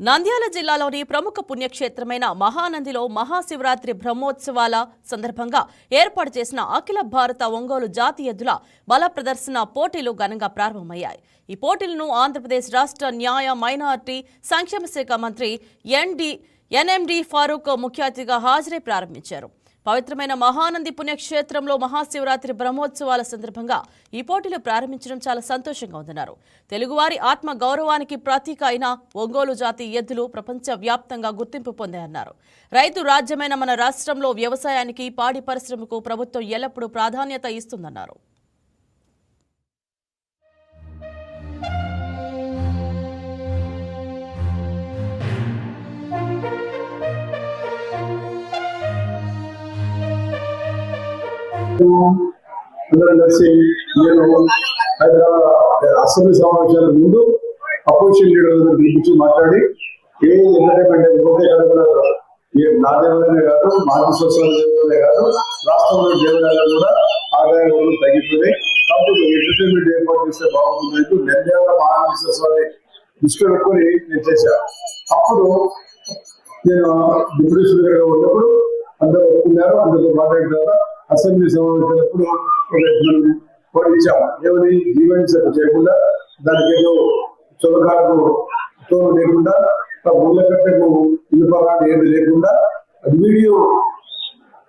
నంద్యాల జిల్లాలోని ప్రముఖ పుణ్యక్షేత్రమైన మహానందిలో మహాశివరాత్రి బ్రహ్మోత్సవాల సందర్భంగా ఏర్పాటు చేసిన అఖిల భారత ఒంగోలు జాతి ఎద్దుల బల ప్రదర్శన పోటీలు ఘనంగా ప్రారంభమయ్యాయి. ఈ పోటీలను ఆంధ్రప్రదేశ్ రాష్ట్ర న్యాయ మైనార్టీ సంక్షేమ శాఖ మంత్రి ఎన్ఎండి ఫారూక్ ముఖ్య అతిథిగా హాజరై ప్రారంభించారు. పవిత్రమైన మహానంది పుణ్యక్షేత్రంలో మహాశివరాత్రి బ్రహ్మోత్సవాల సందర్భంగా ఈ పోటీలు ప్రారంభించడం చాలా సంతోషంగా ఉందన్నారు. తెలుగువారి ఆత్మ గౌరవానికి ప్రతీక అయిన ఒంగోలు జాతి ఎద్దులు ప్రపంచ వ్యాప్తంగా గుర్తింపు పొందాయన్నారు. రైతు రాజ్యమైన మన రాష్ట్రంలో వ్యవసాయానికి, పాడి పరిశ్రమకు ప్రభుత్వం ఎల్లప్పుడూ ప్రాధాన్యత ఇస్తుందన్నారు. అందరం కలిసి నేను హైదరాబాద్ అసెంబ్లీ సమావేశాల ముందు అపోజిషన్ లీడర్లతో పిలిపించి మాట్లాడి ఏ ఎంటర్టైన్మెంట్ పోతే నా దేవాలయమే కాదు, మాజీ సోషల్ దేవాలయమే కాదు, రాష్ట్రంలో దేవాలయాలు కూడా ఆదాయం తగ్గిపోయి కాబట్టి ఎంటర్టైన్మెంట్ ఏర్పాటు చేస్తే బాగుంటుంది. నంద్యాల మహానంద స్వామి దృష్టిలో పెట్టుకొని నేను చేశాను. అప్పుడు నేను డిప్యూటీ స్పీకర్ గా ఉన్నప్పుడు అందరూ ఒప్పుకున్నారు. అందరితో మాట్లాడిన తర్వాత అసెంబ్లీ సమావేశాలప్పుడు ఇచ్చాము. ఏమని ఈవెంట్స్ చేయకుండా, దానికి ఏదో చొలకాలకు తోడు లేకుండా, ముళ్ళకట్టకు ఇల్లుపరాలు ఏది లేకుండా వీడియో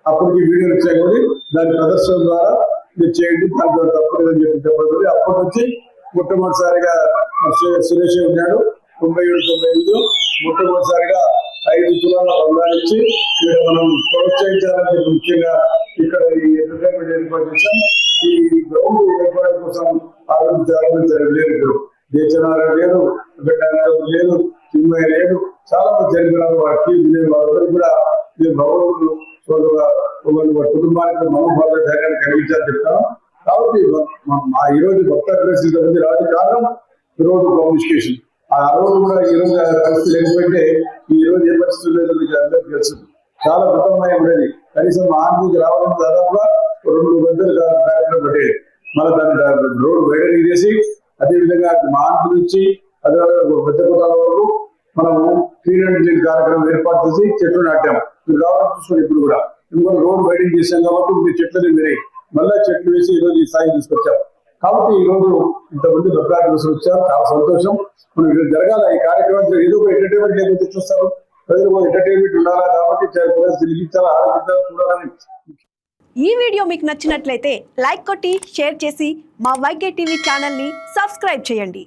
అప్పటికి వీడియోలు ఇచ్చాయి కానీ దాని ప్రదర్శన ద్వారా మీరు చేయండి, దాంట్లో తప్పలేదని చెప్పి అప్పటి నుంచి మొట్టమొదటిసారిగా సురేష్ ఉన్నాడు 97-98 మొట్టమొదటిసారిగా 5 తులాల బంగారం ఇచ్చి ఇక్కడ మనం ప్రోత్సహించాలని ముఖ్యంగా ఇక్కడ ఈ ఎంటర్టైన్మెంట్ ఏర్పాటు చేశాం. ఈ గ్రౌండ్ ఏర్పాటు కోసం ఆలోచించాలని లేదు, దేశనారాయణ లేదు, లేదు, చిన్మయ్య లేదు, చాలా మంది జరిగినారు. వారికి వాళ్ళందరికీ కూడా మేము భగవంతుడు వాళ్ళ కుటుంబానికి మనోభావ ధైర్యాన్ని కలిగించాలని చెప్తాను. కాబట్టి మా ఈరోజు భక్త పరిస్థితి రాజు కారణం రోడ్డు కమ్యూనికేషన్. ఆ రోడ్డు కూడా ఈ రోజు పరిస్థితి లేకపోతే ఈ రోజు ఏ పరిస్థితులు లేదో మీకు అందరికీ తెలుసు. చాలా ఉత్తమమైన ఉండేది. కనీసం మా ఆంధ్రకి రావడం దాదాపుగా 2 గంటలు కార్యక్రమం పట్టేది. మళ్ళీ దాన్ని రోడ్డు వైడనింగ్ చేసి అదేవిధంగా మా ఆంధ్ర నుంచి అదే పెద్దపట్టాల వరకు మనము క్లీన్ కార్యక్రమం ఏర్పాటు చేసి చెట్లు నాటాము. మీరు రావడం చూసుకొని ఇప్పుడు కూడా ఎందుకంటే రోడ్డు వైడింగ్ చేశాం కాబట్టి మీరు చెట్లని మీరే మళ్ళీ చెట్లు వేసి ఈరోజు ఈ స్థాయి తీసుకొచ్చాం. కాబట్టి ఈ రోజు ఇంతమంది భక్తులు వచ్చారు, చాలా సంతోషం. మనం ఇక్కడ జరగాల ఈ కార్యక్రమం ఏదో ఒక ఎంటర్టైన్మెంట్ లేకపోతే చూస్తారు, ప్రజలకు ఎంటర్టైన్మెంట్ ఉండాలా కాబట్టి తిరిగించాలా, ఆలోచించాలా, చూడాలని. ఈ వీడియో మీకు నచ్చినట్లయితే లైక్ కొట్టి షేర్ చేసి మా వైకే టీవీ ఛానల్ని సబ్స్క్రైబ్ చేయండి.